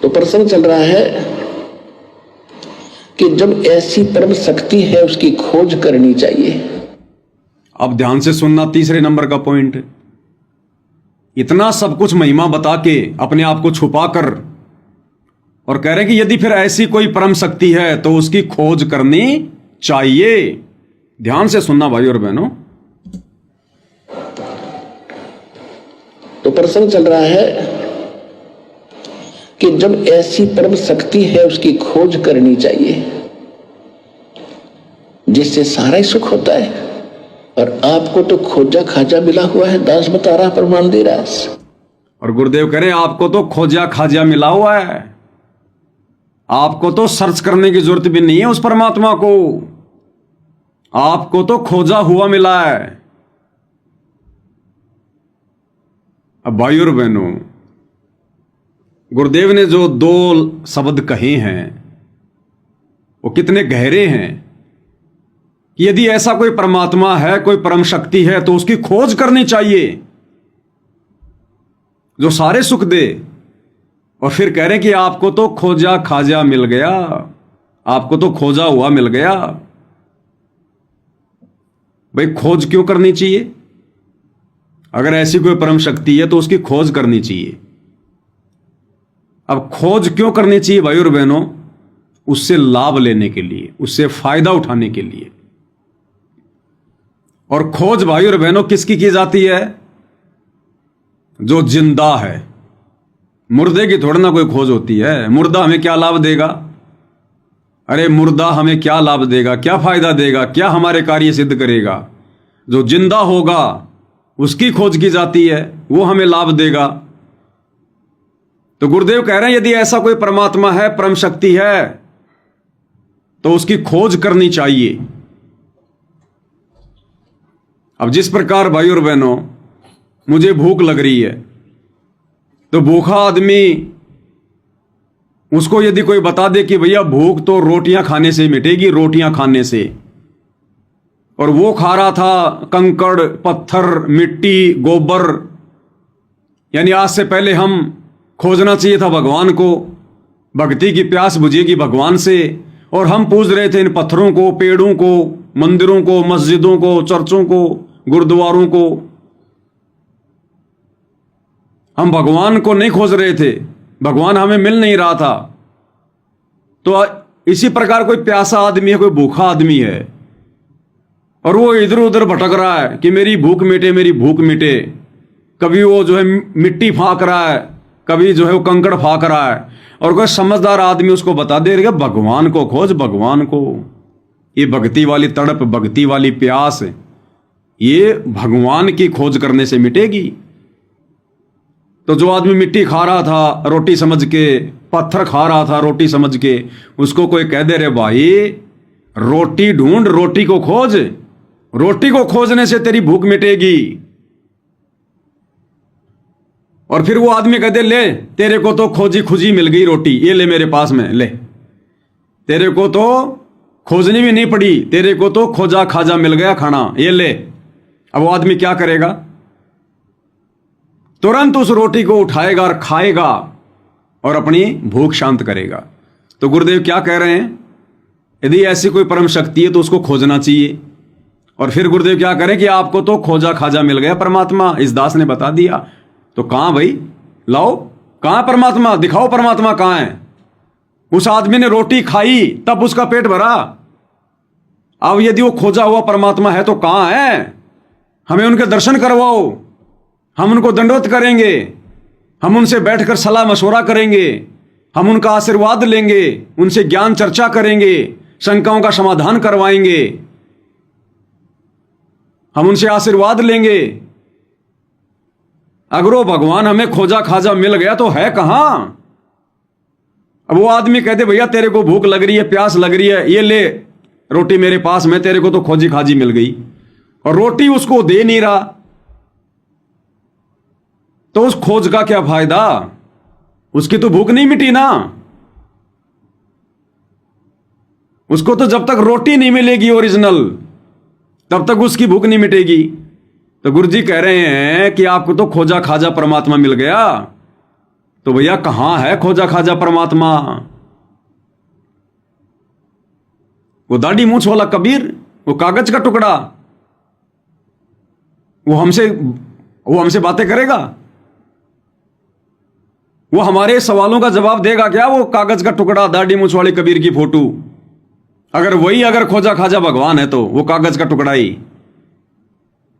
तो प्रश्न चल रहा है कि जब ऐसी परम शक्ति है उसकी खोज करनी चाहिए। अब ध्यान से सुनना, तीसरे नंबर का पॉइंट। इतना सब कुछ महिमा बता के अपने आप को छुपा कर और कह रहे हैं कि यदि फिर ऐसी कोई परम शक्ति है तो उसकी खोज करनी चाहिए। ध्यान से सुनना भाई और बहनों। तो प्रश्न चल रहा है कि जब ऐसी परम शक्ति है उसकी खोज करनी चाहिए जिससे सारा ही सुख होता है, और आपको तो खोजा खाजा मिला हुआ है। दास बता रहा, प्रमाण दे रहा है। और गुरुदेव कह रहे हैं आपको तो खोजा खाजा मिला हुआ है, आपको तो सर्च करने की जरूरत भी नहीं है उस परमात्मा को, आपको तो खोजा हुआ मिला है। अब भाई और बहनों, गुरुदेव ने जो दो शब्द कहे हैं वो कितने गहरे हैं कि यदि ऐसा कोई परमात्मा है, कोई परम शक्ति है, तो उसकी खोज करनी चाहिए जो सारे सुख दे। और फिर कह रहे हैं कि आपको तो खोजा खाजा मिल गया, आपको तो खोजा हुआ मिल गया। भाई खोज क्यों करनी चाहिए? अगर ऐसी कोई परम शक्ति है तो उसकी खोज करनी चाहिए। अब खोज क्यों करनी चाहिए भाई और बहनों? उससे लाभ लेने के लिए, उससे फायदा उठाने के लिए। और खोज भाई और बहनों किसकी की जाती है? जो जिंदा है। मुर्दे की थोड़ी ना कोई खोज होती है। मुर्दा हमें क्या लाभ देगा? अरे मुर्दा हमें क्या लाभ देगा, क्या फायदा देगा, क्या हमारे कार्य सिद्ध करेगा? जो जिंदा होगा उसकी खोज की जाती है, वो हमें लाभ देगा। तो गुरुदेव कह रहे हैं यदि ऐसा कोई परमात्मा है, परम शक्ति है, तो उसकी खोज करनी चाहिए। अब जिस प्रकार भाई और बहनों मुझे भूख लग रही है, तो भूखा आदमी, उसको यदि कोई बता दे कि भैया भूख तो रोटियां खाने से मिटेगी, रोटियां खाने से, और वो खा रहा था कंकड़, पत्थर, मिट्टी, गोबर, यानी आज से पहले हम खोजना चाहिए था भगवान को, भक्ति की प्यास बुझेगी भगवान से, और हम पूज रहे थे इन पत्थरों को, पेड़ों को, मंदिरों को, मस्जिदों को, चर्चों को, गुरुद्वारों को। हम भगवान को नहीं खोज रहे थे, भगवान हमें मिल नहीं रहा था। तो इसी प्रकार कोई प्यासा आदमी है, कोई भूखा आदमी है, और वो इधर उधर भटक रहा है कि मेरी भूख मिटे, मेरी भूख मिटे। कभी वो जो है मिट्टी फाँक रहा है, कभी जो है वो कंकड़ फाँक रहा है, और कोई समझदार आदमी उसको बता दे रहा है भगवान को खोज, भगवान को। ये भक्ति वाली तड़प, भक्ति वाली प्यास, ये भगवान की खोज करने से मिटेगी। तो जो आदमी मिट्टी खा रहा था रोटी समझ के, पत्थर खा रहा था रोटी समझ के, उसको कोई कह दे रे भाई रोटी ढूंढ, रोटी को खोज, रोटी को खोजने से तेरी भूख मिटेगी। और फिर वो आदमी कहते ले तेरे को तो खोजी खुजी मिल गई रोटी, ये ले मेरे पास में ले, तेरे को तो खोजनी भी नहीं पड़ी, तेरे को तो खोजा खाजा मिल गया खाना, ये ले। अब वो आदमी क्या करेगा? तुरंत उस रोटी को उठाएगा और खाएगा और अपनी भूख शांत करेगा। तो गुरुदेव क्या कह रहे हैं? यदि ऐसी कोई परम शक्ति है तो उसको खोजना चाहिए। और फिर गुरुदेव क्या करें कि आपको तो खोजा खाजा मिल गया परमात्मा, इस दास ने बता दिया। तो कहां भाई, लाओ, कहां परमात्मा, दिखाओ परमात्मा कहां है। उस आदमी ने रोटी खाई तब उसका पेट भरा। अब यदि वो खोजा हुआ परमात्मा है तो कहां है? हमें उनके दर्शन करवाओ, हम उनको दंडवत करेंगे, हम उनसे बैठकर सलाह मशवरा करेंगे, हम उनका आशीर्वाद लेंगे, उनसे ज्ञान चर्चा करेंगे, शंकाओं का समाधान करवाएंगे, हम उनसे आशीर्वाद लेंगे। अगर वो भगवान हमें खोजा खाजा मिल गया तो है कहां? अब वो आदमी कहते भैया तेरे को भूख लग रही है, प्यास लग रही है, ये ले रोटी मेरे पास में, तेरे को तो खोजी खाजी मिल गई, और रोटी उसको दे नहीं रहा, तो उस खोज का क्या फायदा? उसकी तो भूख नहीं मिटी ना। उसको तो जब तक रोटी नहीं मिलेगी ओरिजिनल, तब तक उसकी भूख नहीं मिटेगी। तो गुरु जी कह रहे हैं कि आपको तो खोजा खाजा परमात्मा मिल गया, तो भैया कहां है खोजा खाजा परमात्मा? वो दाढ़ी मूंछ वाला कबीर, वो कागज का टुकड़ा, वो हमसे बातें करेगा? वो हमारे सवालों का जवाब देगा क्या? वो कागज का टुकड़ा, दाढ़ी मूंछ वाले कबीर की फोटो, अगर खोजा खाजा भगवान है तो वो कागज का टुकड़ा ही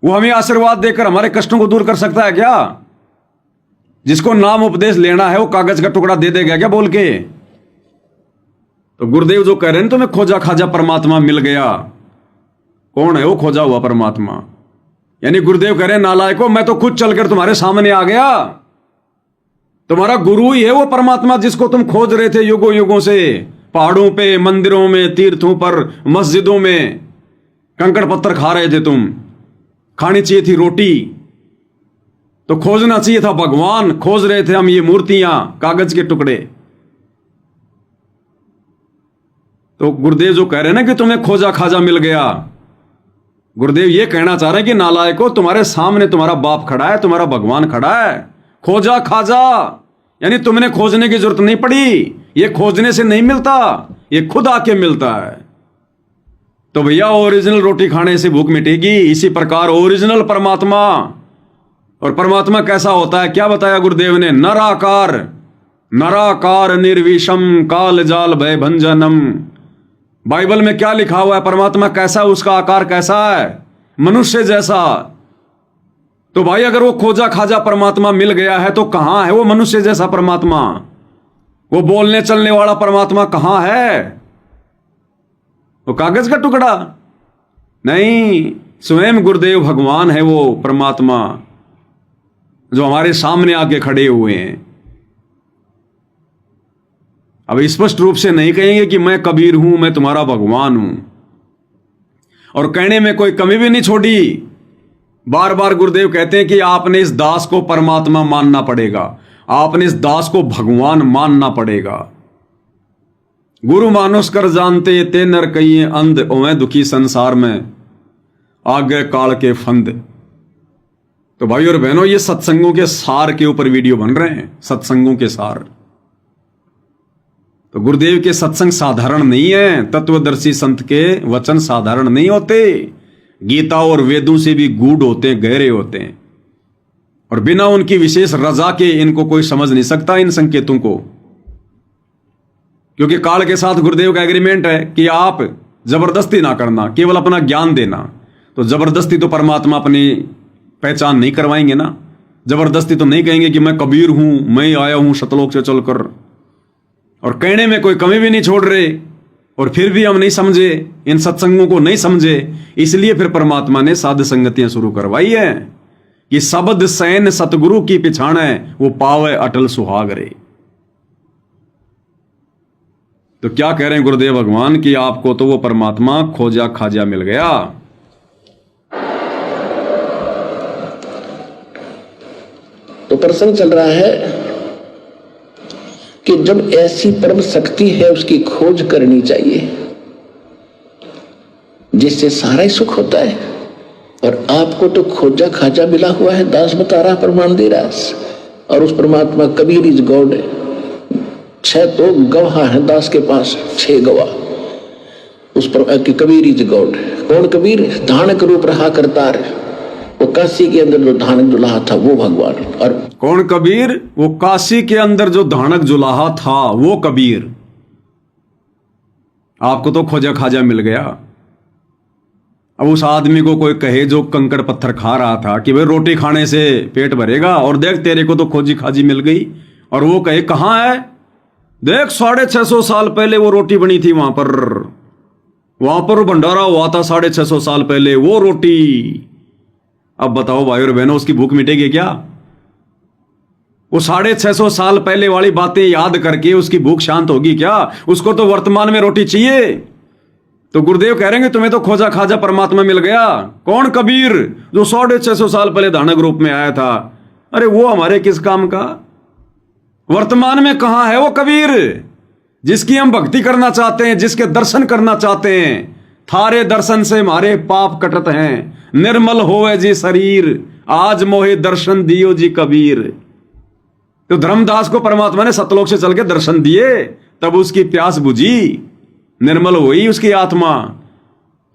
वो हमें आशीर्वाद देकर हमारे कष्टों को दूर कर सकता है क्या? जिसको नाम उपदेश लेना है वो कागज का टुकड़ा दे देगा क्या बोल के? तो गुरुदेव जो कह रहे हैं तुम्हें खोजा खाजा परमात्मा मिल गया, कौन है वो खोजा हुआ परमात्मा? यानी गुरुदेव कह रहे हैं नालायकों, मैं तो खुद चलकर तुम्हारे सामने आ गया। तुम्हारा गुरु ही है वो परमात्मा जिसको तुम खोज रहे थे युगों युगों से, पहाड़ों पे, मंदिरों में, तीर्थों पर, मस्जिदों में कंकड़ पत्थर खा रहे थे तुम। खानी चाहिए थी रोटी, तो खोजना चाहिए था भगवान। खोज रहे थे हम ये मूर्तियां, कागज के टुकड़े। तो गुरुदेव जो कह रहे हैं ना कि तुम्हें खोजा खाजा मिल गया, गुरुदेव ये कहना चाह रहे हैं कि नालायकों, तुम्हारे सामने तुम्हारा बाप खड़ा है, तुम्हारा भगवान खड़ा है। खोजा खाजा यानी तुमने खोजने की जरूरत नहीं पड़ी, ये खोजने से नहीं मिलता, ये खुद आके मिलता है। तो भैया ओरिजिनल रोटी खाने से भूख मिटेगी। इसी प्रकार ओरिजिनल परमात्मा, और परमात्मा कैसा होता है क्या बताया गुरुदेव ने? नराकार, नराकार निर्विषम काल जाल भय भंजनम। बाइबल में क्या लिखा हुआ है? परमात्मा कैसा, उसका आकार कैसा है? मनुष्य जैसा। तो भाई अगर वो खोजा खाजा परमात्मा मिल गया है तो कहां है वो मनुष्य जैसा परमात्मा? वो बोलने चलने वाला परमात्मा कहां है? वो कागज का टुकड़ा नहीं, स्वयं गुरुदेव भगवान है वो परमात्मा जो हमारे सामने आके खड़े हुए हैं। अब स्पष्ट रूप से नहीं कहेंगे कि मैं कबीर हूं, मैं तुम्हारा भगवान हूं, और कहने में कोई कमी भी नहीं छोड़ी। बार बार गुरुदेव कहते हैं कि आपने इस दास को परमात्मा मानना पड़ेगा, आपने इस दास को भगवान मानना पड़ेगा। गुरु मानुष कर जानते ते नर कहिए अंध, ओवें दुखी संसार में आगे काल के फंद। तो भाई और बहनों, ये सत्संगों के सार के ऊपर वीडियो बन रहे हैं, सत्संगों के सार। तो गुरुदेव के सत्संग साधारण नहीं है, तत्वदर्शी संत के वचन साधारण नहीं होते। गीता और वेदों से भी गूढ़ होते हैं, गहरे होते हैं, और बिना उनकी विशेष रजा के इनको कोई समझ नहीं सकता, इन संकेतों को। क्योंकि काल के साथ गुरुदेव का एग्रीमेंट है कि आप जबरदस्ती ना करना, केवल अपना ज्ञान देना। तो जबरदस्ती तो परमात्मा अपनी पहचान नहीं करवाएंगे ना। जबरदस्ती तो नहीं कहेंगे कि मैं कबीर हूं, मैं आया हूं सतलोक से चलकर, और कहने में कोई कमी भी नहीं छोड़ रहे, और फिर भी हम नहीं समझे, इन सत्संगों को नहीं समझे। इसलिए फिर परमात्मा ने साध संगतियां शुरू करवाई है कि शब्द सैन सतगुरु की पिछाणे, वो पावे अटल सुहाग रे। तो क्या कह रहे हैं गुरुदेव भगवान कि आपको तो वो परमात्मा खोजा खाजा मिल गया। तो प्रसंग चल रहा है कि जब ऐसी परम शक्ति है उसकी खोज करनी चाहिए जिससे सारा ही सुख होता है। और आपको तो खोजा खाजा मिला हुआ है, दास बता रहा, प्रमाण दे रहा, और उस परमात्मा कबीर इज गॉड है। 6 तो गवाह है दास के पास, 6 गवाह उस पर कि कबीर इज गॉड। कौन कबीर? धानक रूप रहा करतार, वो काशी के अंदर जो धानक जुलाहा था वो भगवान। और कौन कबीर? वो काशी के अंदर जो धानक जुलाहा था वो कबीर। आपको तो खोजा खाजा मिल गया। अब उस आदमी को कोई कहे जो कंकड़ पत्थर खा रहा था कि भाई रोटी खाने से पेट भरेगा, और देख तेरे को तो खोजी खाजी मिल गई, और वो कहे कहां है? देख 650 साल पहले वो रोटी बनी थी वहां पर भंडारा हुआ था 650 साल पहले वो रोटी। अब बताओ भाई और बहनों, उसकी भूख मिटेगी क्या? वो 650 साल पहले वाली बातें याद करके उसकी भूख शांत होगी क्या? उसको तो वर्तमान में रोटी चाहिए। तो गुरुदेव कह रहे हैं तुम्हें तो खोजा खाजा परमात्मा मिल गया। कौन कबीर? जो 650 साल पहले धानक रूप में आया था। अरे वो हमारे किस काम का? वर्तमान में कहां है वो कबीर जिसकी हम भक्ति करना चाहते हैं, जिसके दर्शन करना चाहते हैं? थारे दर्शन से हमारे पाप कटत हैं, निर्मल होवे जी शरीर, आज मोहे दर्शन दियो जी कबीर। तो धर्मदास को परमात्मा ने सतलोक से चल के दर्शन दिए, तब उसकी प्यास बुझी, निर्मल हुई उसकी आत्मा।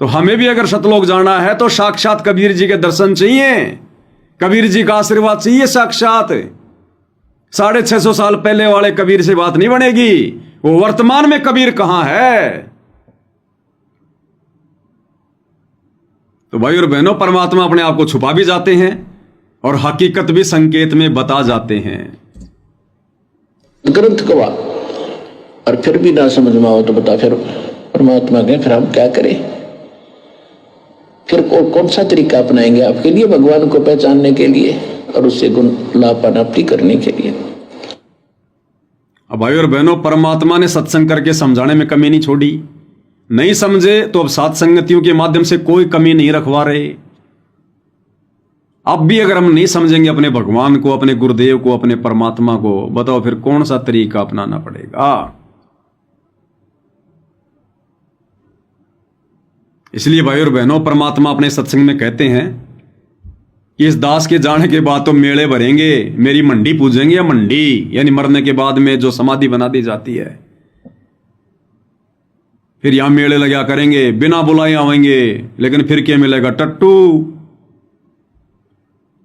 तो हमें भी अगर सतलोक जाना है तो साक्षात कबीर जी के दर्शन चाहिए, कबीर जी का आशीर्वाद चाहिए साक्षात। 650 साल पहले वाले कबीर से बात नहीं बनेगी। वो वर्तमान में कबीर कहां है? तो भाई और बहनों, परमात्मा अपने आप को छुपा भी जाते हैं और हकीकत भी संकेत में बता जाते हैं। ग्रंथ गवा और फिर भी ना समझ में आओ तो बता, फिर परमात्मा के फिर हम क्या करें? फिर कौन सा तरीका अपनाएंगे आपके लिए, भगवान को पहचानने के लिए और उससे गुण लाभ प्राप्ति करने के लिए? अब भाई और बहनों, परमात्मा ने सत्संग करके समझाने में कमी नहीं छोड़ी। नहीं समझे तो अब सात संगतियों के माध्यम से कोई कमी नहीं रखवा रहे। अब भी अगर हम नहीं समझेंगे अपने भगवान को, अपने गुरुदेव को, अपने परमात्मा को, बताओ फिर कौन सा तरीका अपनाना पड़ेगा? इसलिए भाई और बहनों, परमात्मा अपने सत्संग में कहते हैं कि इस दास के जाने के बाद तो मेले भरेंगे, मेरी मंडी पूजेंगे। या मंडी यानी मरने के बाद में जो समाधि बना दी जाती है, फिर यहां मेले लगा करेंगे, बिना बुलाए आवेंगे, लेकिन फिर क्या मिलेगा? टट्टू।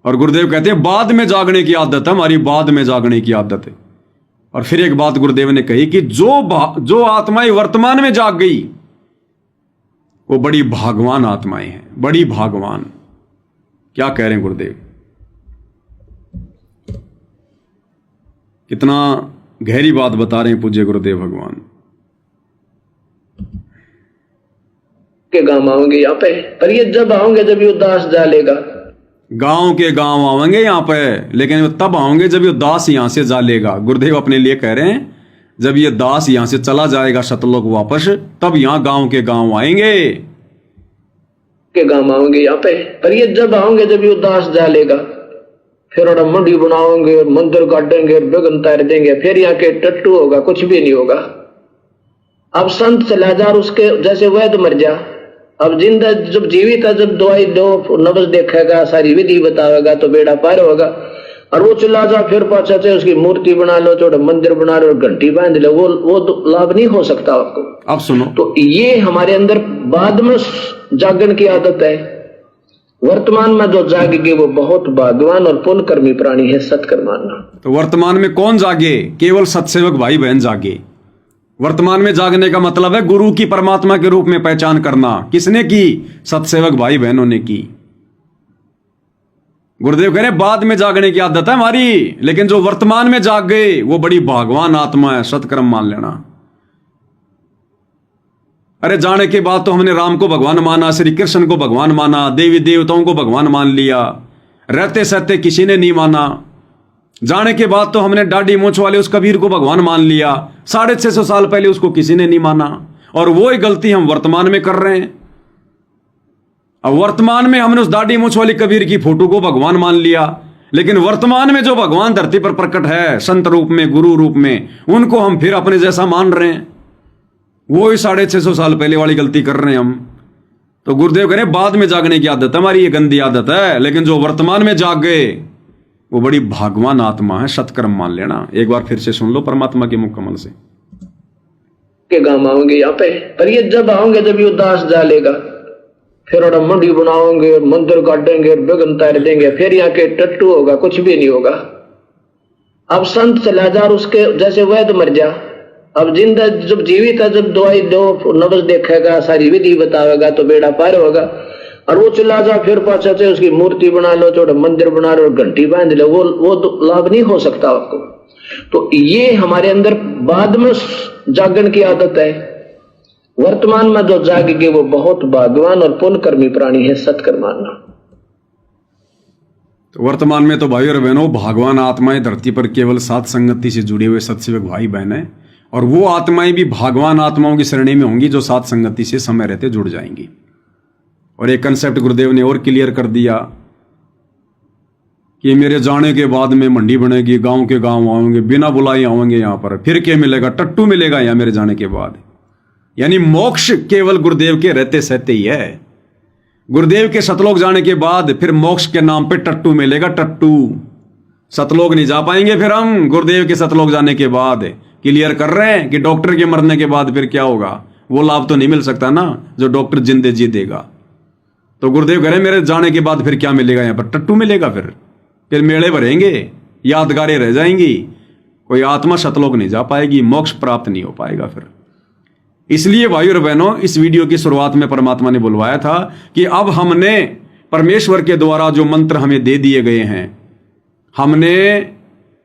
और गुरुदेव कहते हैं बाद में जागने की आदत है हमारी, बाद में जागने की आदत है। और फिर एक बात गुरुदेव ने कही कि जो आत्माएं वर्तमान में जाग गई वो बड़ी भागवान आत्माएं हैं, बड़ी भागवान। क्या कह रहे हैं गुरुदेव? कितना गहरी बात बता रहे हैं पूज्य गुरुदेव भगवान। के गांव आओगे यहाँ पे, पर ये जब आओगे जब ये उदास जालेगा। गांव के गांव आवेंगे यहाँ पे, लेकिन तब आओगे जब ये दास यहां से जालेगा। गुरुदेव अपने लिए कह रहे हैं, जब ये दास यहां से चला जाएगा सतलोक वापस, तब यहां गांव के गांव आएंगे। के गांव आओगे यहाँ पे, पर ये जब आओगे जब ये उदास जालेगा। फिर और मंडी बनाओगे, मंदिर काटेंगे, बेगन तार देंगे, फिर यहाँ के टट्टू होगा, कुछ भी नहीं होगा। अब संत चला जा, उसके जैसे वैद्य मर जा। अब जिंदा जब जीवित है, जब दवाई दो, नब्ज देखेगा, सारी विधि बतावेगा तो बेड़ा पार होगा। और वो चला जा, फिर पाछा से उसकी मूर्ति बना लो, छोटा मंदिर बना लो, घंटी बांध लो, वो लाभ नहीं हो सकता आपको। अब सुनो, तो ये हमारे अंदर बाद में जागरण की आदत है। वर्तमान में जो जागेंगे वो बहुत भाग्यवान और पुण्यकर्मी प्राणी है, सत्कर्म मानना। तो वर्तमान में कौन जागे? केवल सत्सेवक भाई बहन जागे। वर्तमान में जागने का मतलब है गुरु की परमात्मा के रूप में पहचान करना। किसने की? सत्सेवक भाई बहनों ने की। गुरुदेव कह रहे बाद में जागने की आदत है हमारी, लेकिन जो वर्तमान में जाग गए वो बड़ी भागवान आत्मा है, सत्कर्म मान लेना। अरे जाने के बाद तो हमने राम को भगवान माना, श्री कृष्ण को भगवान माना, देवी देवताओं को भगवान मान लिया, रहते सहते किसी ने नहीं माना। जाने के बाद तो हमने दाढ़ी मूंछ वाले उस कबीर को भगवान मान लिया, 650 साल पहले उसको किसी ने नहीं माना। और वो ही गलती हम वर्तमान में कर रहे हैं। अब वर्तमान में हमने उस दाढ़ी मूंछ वाली कबीर की फोटो को भगवान मान लिया, लेकिन वर्तमान में जो भगवान धरती पर प्रकट है संत रूप में, गुरु रूप में, उनको हम फिर अपने जैसा मान रहे हैं। वो ही 650 साल पहले वाली गलती कर रहे हैं हम। तो गुरुदेव कह रहे बाद में जागने की आदत हमारी, ये गंदी आदत है, लेकिन जो वर्तमान में जाग गए वो बड़ी भागवान आत्मा है, सत्कर्म मान लेना। एक बार फिर से सुन लो परमात्मा के मुख कमल से। के गांव आओगे यहाँ पे, पर ये जब आओगे जब ये उदास जालेगा। फिर और मंडी बनाओगे, मंदिर काटेंगे, बेगन तार देंगे, फिर यहाँ के टट्टू होगा, कुछ भी नहीं होगा। अब संत चला जा, उसके जैसे वैद्य मर जा। अब जिंदा जब जीवित है, जब दवाई दो, नब्ज देखेगा, सारी विधि बतावेगा तो बेड़ा पार होगा। और वो चला जा, फिर पाछा से उसकी मूर्ति बना लो, छोटा मंदिर बना लो, घंटी बांध लो, वो लाभ नहीं हो सकता आपको। तो ये हमारे अंदर बाद में जागरण की आदत है। वर्तमान में जो जागेंगे वो बहुत भाग्यवान और पुण्यकर्मी प्राणी है, सत्कर्म मानना। तो वर्तमान में तो भाई और बहनों भागवान आत्माएं धरती पर केवल सात संगति से जुड़े हुए सत्सेवक भाई बहन है, और वो आत्माएं भी भागवान आत्माओं की श्रेणी में होंगी जो सात संगति से समय रहते जुड़ जाएंगी। और एक कंसेप्ट गुरुदेव ने और क्लियर कर दिया कि मेरे जाने के बाद में मंडी बनेगी, गांव के गांव आएंगे, बिना बुलाए आएंगे यहाँ पर, फिर क्या मिलेगा? टट्टू मिलेगा यहाँ मेरे जाने के बाद। यानी मोक्ष केवल गुरुदेव के रहते सहते ही है। गुरुदेव के सतलोक जाने के बाद फिर मोक्ष के नाम पे टट्टू मिलेगा, टट्टू। सतलोक नहीं जा पाएंगे फिर हम। गुरुदेव के सतलोक जाने के बाद क्लियर कर रहे हैं कि डॉक्टर के मरने के बाद फिर क्या होगा, वो लाभ तो नहीं मिल सकता ना जो डॉक्टर जिंदे जी देगा। तो गुरुदेव कह रहे मेरे जाने के बाद फिर क्या मिलेगा, यहाँ पर टट्टू मिलेगा, फिर मेले भरेंगे, यादगारें रह जाएंगी, कोई आत्मा सतलोक नहीं जा पाएगी, मोक्ष प्राप्त नहीं हो पाएगा फिर। इसलिए भाई और बहनों, इस वीडियो की शुरुआत में परमात्मा ने बुलवाया था कि अब हमने परमेश्वर के द्वारा जो मंत्र हमें दे दिए गए हैं, हमने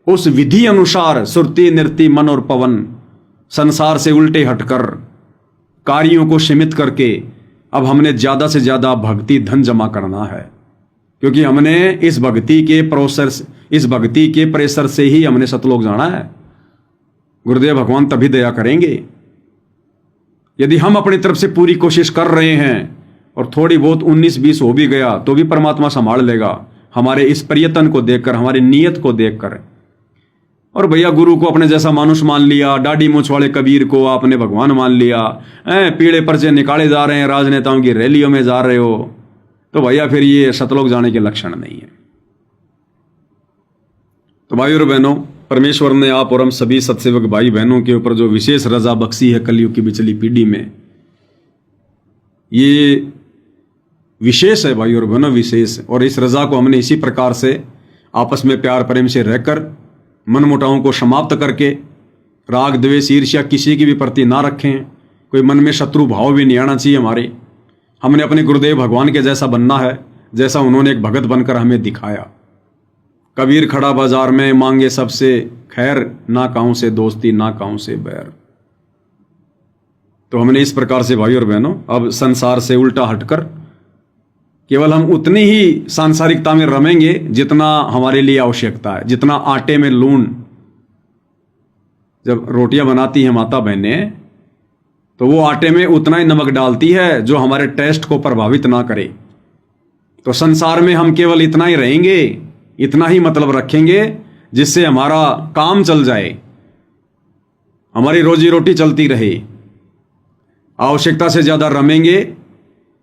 उस विधि अनुसार सुरति नृति मन और पवन संसार से उल्टे हटकर कार्यों को सीमित करके अब हमने ज्यादा से ज्यादा भक्ति धन जमा करना है। क्योंकि हमने इस भक्ति के प्रोसेस, इस भक्ति के प्रेशर से ही हमने सतलोक जाना है। गुरुदेव भगवान तभी दया करेंगे यदि हम अपनी तरफ से पूरी कोशिश कर रहे हैं, और थोड़ी बहुत 19-20 हो भी गया तो भी परमात्मा संभाल लेगा हमारे इस प्रयत्न को देखकर, हमारी नीयत को देखकर। और भैया गुरु को अपने जैसा मानुष मान लिया, दाढ़ी मूंछ वाले कबीर को आपने भगवान मान लिया, पीड़े पर्चे निकाले जा रहे हैं, राजनेताओं की रैलियों में जा रहे हो, तो भैया फिर ये सतलोक जाने के लक्षण नहीं है। तो भाई और बहनों, परमेश्वर ने आप और हम सभी सत्सेवक भाई बहनों के ऊपर जो विशेष रजा बख्शी है कलयुग की बिचली पीढ़ी में, ये विशेष है भाई और बहनों, विशेष। और इस रजा को हमने इसी प्रकार से आपस में प्यार प्रेम से रहकर मनमुटावों को समाप्त करके राग द्वेष ईर्ष्या किसी की भी प्रति ना रखें, कोई मन में शत्रु भाव भी नहीं आना चाहिए हमारे। हमने अपने गुरुदेव भगवान के जैसा बनना है, जैसा उन्होंने एक भगत बनकर हमें दिखाया। कबीर खड़ा बाजार में मांगे सबसे खैर, ना काहूं से दोस्ती ना काहूं से बैर। तो हमने इस प्रकार से भाई और बहनों अब संसार से उल्टा हटकर केवल हम उतनी ही सांसारिकता में रमेंगे जितना हमारे लिए आवश्यकता है। जितना आटे में लून, जब रोटियां बनाती हैं माता बहनें, तो वो आटे में उतना ही नमक डालती है जो हमारे टेस्ट को प्रभावित ना करे। तो संसार में हम केवल इतना ही रहेंगे, इतना ही मतलब रखेंगे जिससे हमारा काम चल जाए, हमारी रोजी रोटी चलती रहे। आवश्यकता से ज्यादा रमेंगे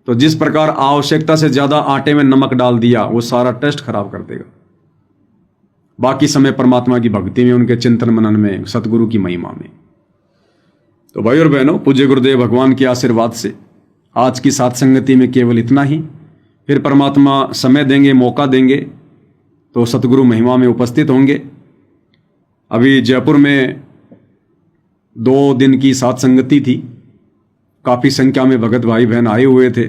तो जिस प्रकार आवश्यकता से ज्यादा आटे में नमक डाल दिया वो सारा टेस्ट खराब कर देगा। बाकी समय परमात्मा की भक्ति में, उनके चिंतन मनन में, सतगुरु की महिमा में। तो भाई और बहनों, पूज्य गुरुदेव भगवान के आशीर्वाद से आज की साथ संगति में केवल इतना ही। फिर परमात्मा समय देंगे, मौका देंगे तो सतगुरु महिमा में उपस्थित होंगे। अभी जयपुर में 2 दिन की साथ संगति थी, काफ़ी संख्या में भगत भाई बहन आए हुए थे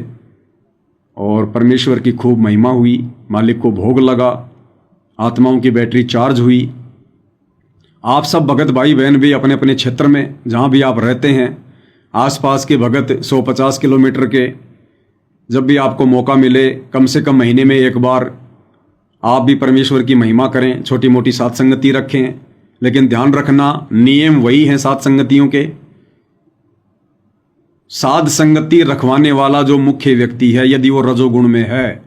और परमेश्वर की खूब महिमा हुई, मालिक को भोग लगा, आत्माओं की बैटरी चार्ज हुई। आप सब भगत भाई बहन भी अपने अपने क्षेत्र में जहाँ भी आप रहते हैं, आसपास के भगत 150 किलोमीटर के, जब भी आपको मौका मिले कम से कम महीने में एक बार आप भी परमेश्वर की महिमा करें, छोटी मोटी साथ संगति रखें। लेकिन ध्यान रखना, नियम वही हैं साथ संगतियों के। साध संगति रखवाने वाला जो मुख्य व्यक्ति है, यदि वो रजोगुण में है,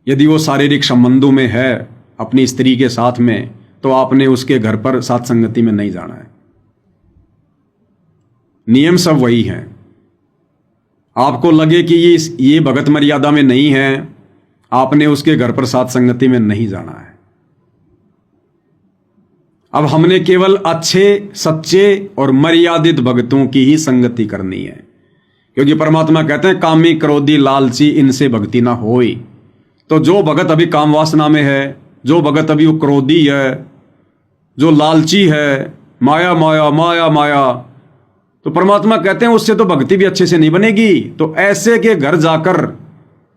यदि वो शारीरिक संबंधों में है अपनी स्त्री के साथ में, तो आपने उसके घर पर साथ संगति में नहीं जाना है। नियम सब वही हैं। आपको लगे कि ये भगत मर्यादा में नहीं है, आपने उसके घर पर साथ संगति में नहीं जाना है। अब हमने केवल अच्छे, सच्चे और मर्यादित भक्तों की ही संगति करनी है। क्योंकि परमात्मा कहते हैं कामी क्रोधी लालची इनसे भक्ति ना होई। तो जो भगत अभी काम वासना में है, जो भगत अभी वो क्रोधी है, जो लालची है, माया माया माया माया, तो परमात्मा कहते हैं उससे तो भक्ति भी अच्छे से नहीं बनेगी। तो ऐसे के घर जाकर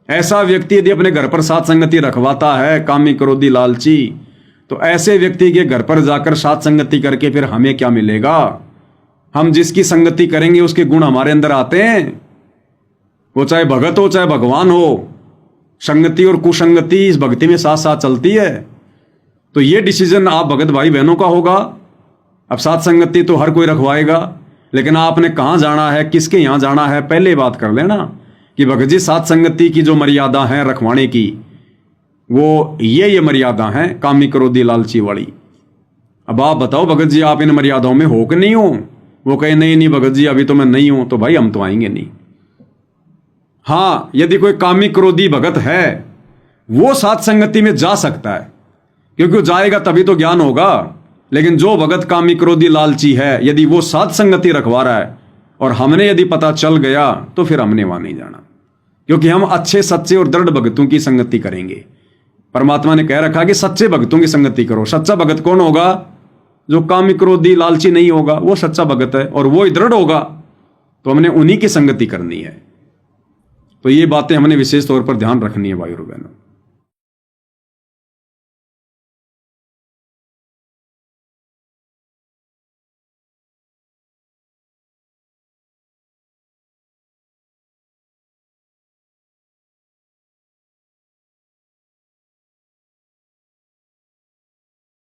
ऐसा व्यक्ति यदि अपने घर पर साथ संगति रखवाता है, कामी क्रोधी लालची, तो ऐसे व्यक्ति के घर पर जाकर साथ संगति करके फिर हमें क्या मिलेगा? हम जिसकी संगति करेंगे उसके गुण हमारे अंदर आते हैं। वो चाहे भगत हो चाहे भगवान हो, संगति और कुसंगति इस भक्ति में साथ साथ चलती है। तो ये डिसीजन आप भगत भाई बहनों का होगा। अब साथ संगति तो हर कोई रखवाएगा, लेकिन आपने कहाँ जाना है, किसके यहाँ जाना है, पहले बात कर लेना कि भगत जी साथ संगति की जो मर्यादा है रखवाने की, वो ये मर्यादा है कामी क्रोधी लालची वाली। अब आप बताओ भगत जी आप इन मर्यादाओं में हो कि नहीं हो? वो कहे नहीं भगत जी अभी तो मैं नहीं हूं, तो भाई हम तो आएंगे नहीं। हाँ, यदि कोई कामी क्रोधी भगत है वो साथ संगति में जा सकता है, क्योंकि वो जाएगा तभी तो ज्ञान होगा। लेकिन जो भगत कामी क्रोधी लालची है, यदि वो साथ संगति रखवा रहा है और हमने यदि पता चल गया तो फिर हमने वहां नहीं जाना, क्योंकि हम अच्छे सच्चे और दृढ़ भगतों की संगति करेंगे। परमात्मा ने कह रखा कि सच्चे भगतों की संगति करो। सच्चा भगत कौन होगा? जो कामी क्रोधी लालची नहीं होगा, वो सच्चा भगत है, और वो ही दृढ़ होगा। तो हमने उन्हीं की संगति करनी है। तो ये बातें हमने विशेष तौर पर ध्यान रखनी है भाई और बहनों।